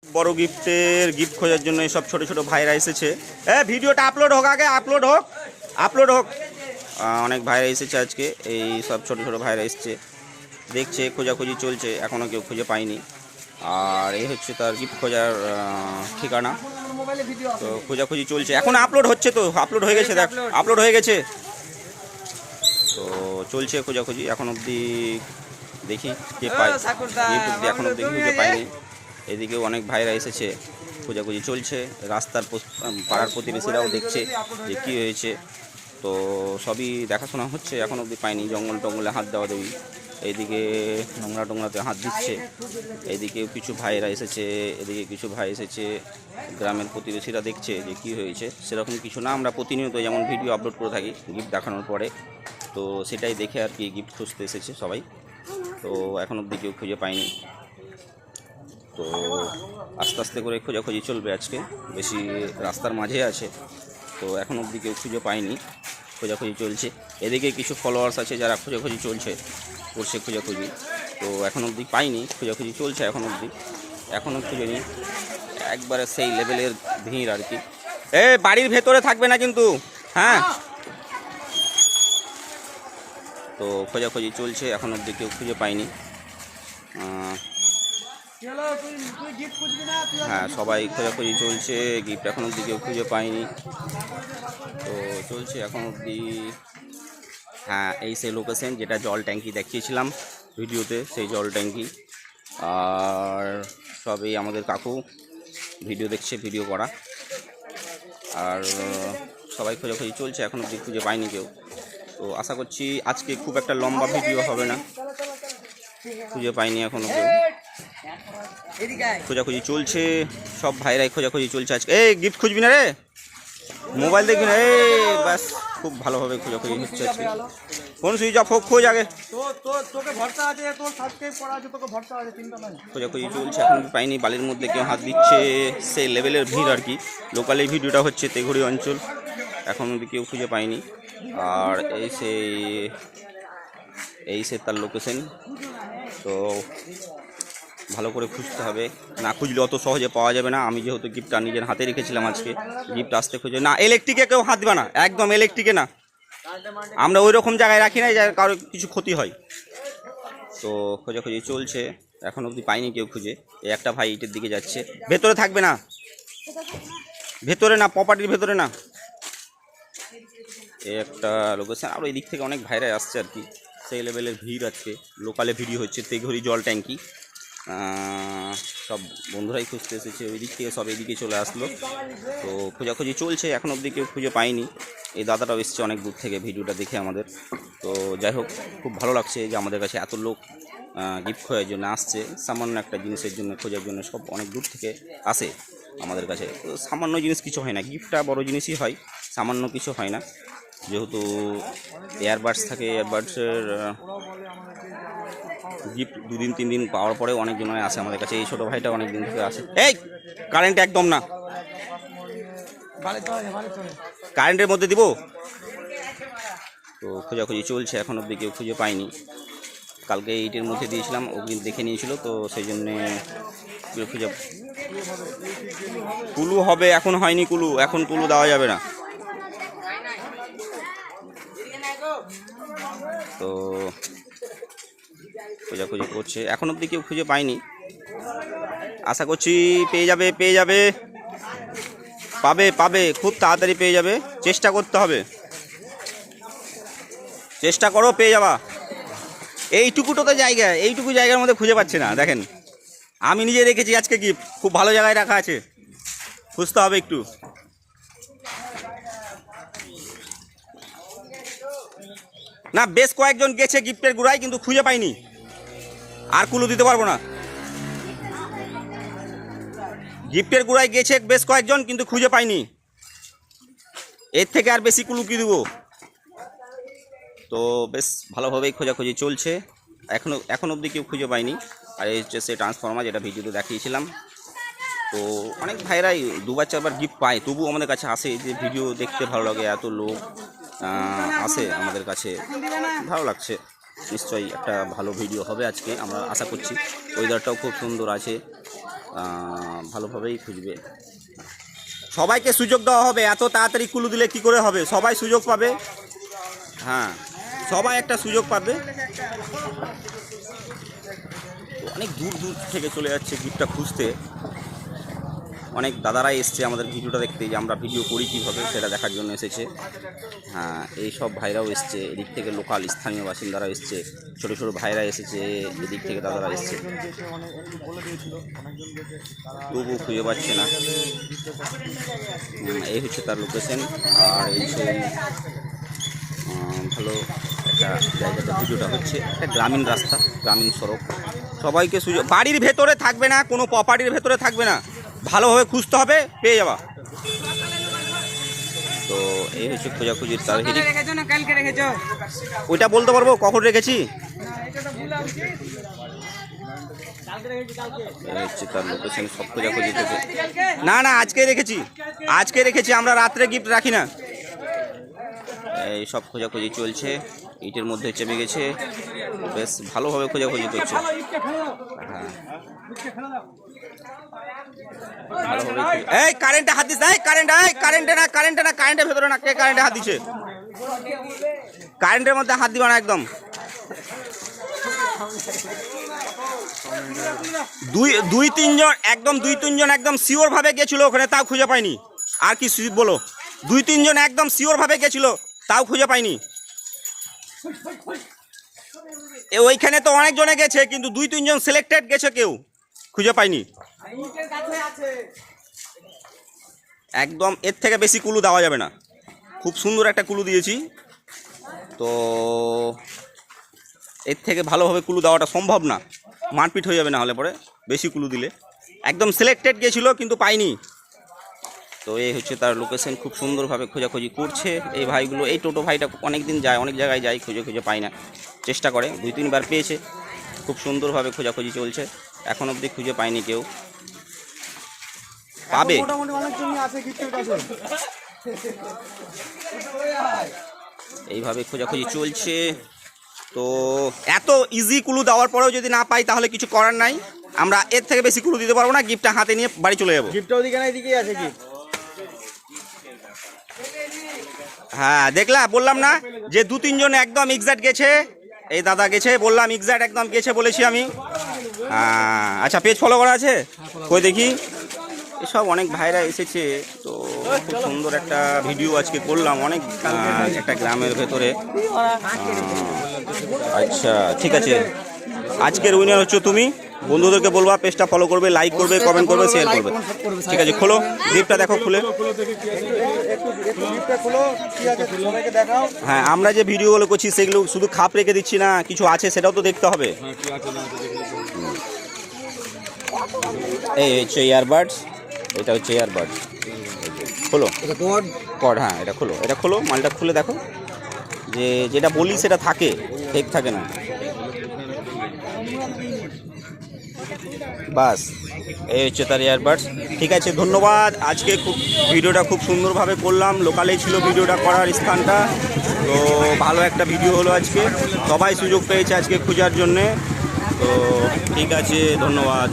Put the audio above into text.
বড় গিফটের গিফট খোঁজার জন্য সব ছোট ছোট ভাইরা এসেছে। ভিডিওটা আপলোড হোক, আগে আপলোড হোক। অনেক ভাইরা এসেছে আজকে, এই সব ছোট ছোট ভাইরা এসেছে, দেখছে, খোঁজাখুঁজি চলছে, এখনও কেউ খুঁজে পায়নি। আর এই হচ্ছে তার গিফট খোঁজার ঠিকানা। তো খোঁজাখুঁজি চলছে, এখন আপলোড হচ্ছে, তো আপলোড হয়ে গেছে, দেখ আপলোড হয়ে গেছে। তো চলছে খোঁজাখুঁজি, এখন অবধি দেখি কে পায়, গিফট অবধি এখন অবধি খুঁজে পাইনি। এদিকেও অনেক ভাইরা এসেছে, খোঁজাখুঁজি চলছে, রাস্তার পাড়ার প্রতিবেশীরাও দেখছে যে কী হয়েছে। তো সবই দেখাশোনা হচ্ছে, এখন অবধি পাইনি। জঙ্গল টঙ্গলে হাত দেওয়া দেবি, এইদিকে নোংরা টোংরাতে হাত দিচ্ছে। এইদিকেও কিছু ভাইরা এসেছে, এদিকে কিছু ভাই এসেছে, গ্রামের প্রতিবেশীরা দেখছে যে কী হয়েছে। সেরকম কিছু না, আমরা প্রতিনিয়ত যেমন ভিডিও আপলোড করে থাকি গিফট দেখানোর পরে, তো সেটাই দেখে আর কি গিফট খুঁজতে এসেছে সবাই। তো এখন অবধি কেউ খুঁজে পায়নি। তো আস্তে আস্তে করে খোঁজাখুঁজি চলবে আজকে, বেশি রাস্তার মাঝে আছে, তো এখন অবধি কেউ খুঁজে পায়নি, খোঁজাখুঁজি চলছে। এদিকে কিছু ফলোয়ার্স আছে যারা খোঁজাখুঁজি করছে খোঁজাখুঁজি, তো এখন অবধি পাইনি, খোঁজাখুঁজি চলছে এখনও খুঁজেনি। একবারে সেই লেভেলের ভিড় আর কি। বাড়ির ভেতরে থাকবে না কিন্তু, হ্যাঁ। তো খোঁজাখুঁজি চলছে, এখন অবধি কেউ খুঁজে পায়নি। হ্যাঁ, সবাই খোঁজাখুঁজি চলছে, গিফট এখন অবধি কেউ খুঁজে পায়নি। তো চলছে এখন অবধি। হ্যাঁ, এই সেই লোকেশন যেটা জল ট্যাঙ্কি দেখিয়েছিলাম ভিডিওতে, সেই জল ট্যাঙ্কি। আর সবই আমাদের কাকু ভিডিও দেখছে, ভিডিও করা। আর সবাই খোঁজাখুঁজি চলছে, এখন অবধি খুঁজে পায়নি কেউ। তো আশা করছি আজকে খুব একটা লম্বা ভিডিও হবে না, খুঁজে পাইনি এখনও কেউ। খোঁজাখুঁজি চলছে, সব ভাইরাই খোঁজাখুঁজি চলছে আজকে। গিফট খুঁজবি না রে, মোবাইল দেখবি না। ব্যাস, খুব ভালোভাবে খোঁজাখুঁজি হচ্ছে আজকে। ফোন সুইচ অফ হোক, খোঁজ আগে। খোঁজাখুঁজি চলছে, এখন পাইনি। বালির মধ্যে কেউ হাত দিচ্ছে, সেই লেভেলের ভিড় আর কি। লোকাল এই ভিডিওটা হচ্ছে তেঘড়ি অঞ্চল, এখন অবধি কেউ খুঁজে পায়নি। আর এই সে তার লোকেশন। তো ভালো করে খুঁজতে হবে, না খুঁজলে অত সহজে পাওয়া যাবে না। আমি যেহেতু গিফটটা নিজের হাতে রেখেছিলাম আজকে, গিফট আসতে খুঁজে না। ইলেকট্রিকে কেউ হাত দিবে না, একদম ইলেকট্রিকে না। আমরা ওই রকম জায়গায় রাখি না যার কারো কিছু ক্ষতি হয়। তো খোঁজাখুঁজি চলছে, এখন অবধি পাইনি কেউ খুঁজে। এই একটা ভাই ইটের দিকে যাচ্ছে, ভেতরে থাকবে না, ভেতরে না, প্রপার্টির ভেতরে না। এই একটা লোকেশন। আর ওই দিক থেকে অনেক ভাইরাই আসছে আর কি, সেই লেভেলের ভিড় আজকে। লোকালে ভিডিও হচ্ছে, তেঘড়ি জল ট্যাঙ্কি। সব বন্ধুরাই খুঁজতে এসেছে, ওই দিক থেকে সব এদিকে চলে আসলো। তো খোঁজাখুঁজি চলছে, এখন অবধি কেউ খুঁজে পায়নি। এই দাদাটাও এসছে অনেক দূর থেকে ভিডিওটা দেখে আমাদের। তো যাই হোক, খুব ভালো লাগছে যে আমাদের কাছে এত লোক গিফট খোঁজার জন্য আসছে। সামান্য একটা জিনিসের জন্য খোঁজার জন্য সব অনেক দূর থেকে আসে আমাদের কাছে। তো সামান্য জিনিস কিছু হয় না, গিফটটা বড় জিনিসই হয়, সামান্য কিছু হয় না। যেহেতু এয়ারবাডস থাকে, এয়ারবাডসের গিফট 2 দিন 3 দিন পাওয়ার পরেও অনেকজন আসে আমাদের কাছে। এই ছোটো ভাইটা অনেক দিন থেকে আসে। কারেন্ট একদম না, কারেন্টের মধ্যে দিব। তো খোঁজাখুঁজি চলছে, এখন অবধি কেউ খুঁজে পায়নি। কালকে এইটের মধ্যে দিয়েছিলাম, ওগুলো দেখে নিয়েছিল, তো সেই জন্যে খুঁজে। কুলু হবে, এখন হয়নি কুলু, এখন কুলু দেওয়া যাবে না। তো খোঁজাখুঁজি করছে, এখন অবধি কেউ খুঁজে পায়নি। আশা করছি পেয়ে যাবে, পাবে, খুব তাড়াতাড়ি পেয়ে যাবে। চেষ্টা করতে হবে, চেষ্টা করো, পেয়ে যাবা। এইটুকু জায়গার মধ্যে খুঁজে পাচ্ছে না। দেখেন, আমি নিজে রেখেছি আজকে গিফট, খুব ভালো জায়গায় রাখা আছে, খুঁজতে হবে একটু। না, বেশ কয়েকজন গেছে গিফটের গুড়ায়, কিন্তু খুঁজে পাইনি। আর কুলু দিতে পারবো না। গিফটের গুড়ায় গেছে বেশ কয়েকজন, কিন্তু খুঁজে পাইনি। এর থেকে আর বেশি কুলু কি দেবো। তো বেশ ভালোভাবেই খোঁজাখুঁজি চলছে, এখন অবধি কেউ খুঁজে পায়নি। আর এই হচ্ছে সেই ট্রান্সফর্মার, যেটা ভিডিওতে দেখিয়েছিলাম। তো অনেক ভাইরাই 2বার 4বার গিফট পায়, তবু আমাদের কাছে আসে যে ভিডিও দেখতে ভালো লাগে, এত লোক আসে আমাদের কাছে, ভালো লাগছে। নিশ্চয়ই একটা ভালো ভিডিও হবে আজকে, আমরা আশা করছি। ওয়েদারটাও খুব সুন্দর আছে, ভালোভাবেই খুঁজবে। সবাইকে সুযোগ দেওয়া হবে, এত তাড়াতাড়ি কুলু দিলে কি করে হবে? সবাই সুযোগ পাবে, হ্যাঁ সবাই একটা সুযোগ পাবে। অনেক দূর দূর থেকে চলে যাচ্ছে গিফটটা খুঁজতে, অনেক দাদারাই এসছে আমাদের ভিডিওটা দেখতে, যে আমরা ভিডিও করি কীভাবে সেটা দেখার জন্য এসেছে। হ্যাঁ এই সব ভাইরাও এসছে, এদিক থেকে লোকাল স্থানীয় বাসিন্দারা এসছে, ছোটো ছোটো ভাইরা এসেছে, এদিক থেকে দাদারা এসছে, তবুও খুঁজে পাচ্ছে না। এই হচ্ছে তার লোকেশন। আর এই সেই ভালো একটা জায়গাটা ভিডিওটা হচ্ছে, একটা গ্রামীণ রাস্তা, গ্রামীণ সড়ক, সবাইকে সুযোগ, বাড়ির ভেতরে থাকবে না, কোনো প্রপার্টির ভেতরে থাকবে না, ভালোভাবে খুঁজতে হবে, পেয়ে যাবা। তো এই হচ্ছে খোঁজাখুঁজির তার হেরিক। ওইটা বলতে পারবো কখন রেখেছি, হচ্ছে তার লোকেশন। সব খোঁজাখুঁজি থেকে না না আজকে রেখেছি, আমরা রাত্রে গিফট রাখি না। এই সব খোঁজাখুঁজি চলছে, ইটের মধ্যে চেপে গেছে, বেশ ভালোভাবে খোঁজাখুঁজি করছে। হ্যাঁ এই কারেন্টে হাত দিস, এই কারেন্টের ভেতরে না, কে কারেন্টে হাত দিচ্ছে? কারেন্টের মধ্যে হাত দিবা না একদম। দুই তিনজন একদম শিওর ভাবে গেছিল ওখানে, তাও খুঁজে পাইনি। আর কি বলো, 2-3 জন একদম শিওর ভাবে গেছিল, তাও খুঁজে পাইনি। ওইখানে তো অনেক জনে গেছে, কিন্তু 2-3 জন সিলেক্টেড গেছে, কেউ খুঁজে পাইনি। একদম এর থেকে বেশি কুলু দেওয়া যাবে না, খুব সুন্দর একটা কুলু দিয়েছি, তো এর থেকে ভালোভাবে কুলু দেওয়াটা সম্ভব না, মারপিট হয়ে যাবে না হলে পরে বেশি কুলু দিলে। একদম সিলেক্টেড গেছিলো কিন্তু পাইনি। তো এই হচ্ছে তার লোকেশন, খুব সুন্দরভাবে খোঁজাখুঁজি করছে এই ভাইগুলো। এই টোটো ভাইটা অনেক দিন যায়, অনেক জায়গায় যায়, খুঁজে পায় না, চেষ্টা করে, 2-3 বার পেয়েছে। খুব সুন্দরভাবে খোঁজাখুঁজি চলছে, এখন অবধি খুঁজে পায়নি কেউ, পাবে। এইভাবে খোঁজাখুঁজি চলছে। তো এত ইজি কুলু দেওয়ার পরেও যদি না পাই তাহলে কিছু করার নাই, আমরা এর থেকে বেশি কুলু দিতে পারবো না, গিফটটা হাতে নিয়ে বাড়ি চলে যাবো। হ্যাঁ দেখলা, বললাম না যে 2-3 জন একদম এক্সাক্ট গেছে, এই দাদা গেছে, বললাম এক্সাক্ট একদম গেছে বলেছি আমি। আচ্ছা পেজ ফলো করা আছে, কই দেখি। এসব অনেক ভাইরা এসেছে, তো খুব সুন্দর একটা ভিডিও আজকে করলাম, অনেক একটা গ্রামের ভেতরে। আচ্ছা ঠিক আছে, আজকের উইনার হচ্ছে তুমি। বন্ধুদেরকে বলবা পেজটা ফলো করবে, লাইক করবে, কমেন্ট করবে, শেয়ার করবে। ঠিক আছে, খোলো গিফটটা, দেখো খুলে। হ্যাঁ আমরা যে ভিডিওগুলো করছি সেগুলো শুধু খাপ রেখে দিচ্ছি না, কিছু আছে সেটাও তো দেখতে হবে। এই হচ্ছে ইয়ারবাডস, এটা হচ্ছে ইয়ারবাডস, খোলো কর্ড। হ্যাঁ এটা খোলো, মালটা খুলে দেখো, যে যেটা বলি সেটা থাকে, ঠিক থাকে না, বাস। এই হচ্ছে তার ইয়ারবাডস। ঠিক আছে, ধন্যবাদ। আজকে ভিডিওটা খুব সুন্দরভাবে করলাম, লোকালেই ছিল ভিডিওটা করার স্থানটা, তো ভালো একটা ভিডিও হলো আজকে, সবাই সুযোগ পেয়েছে আজকে খোঁজার জন্যে। তো ঠিক আছে, ধন্যবাদ।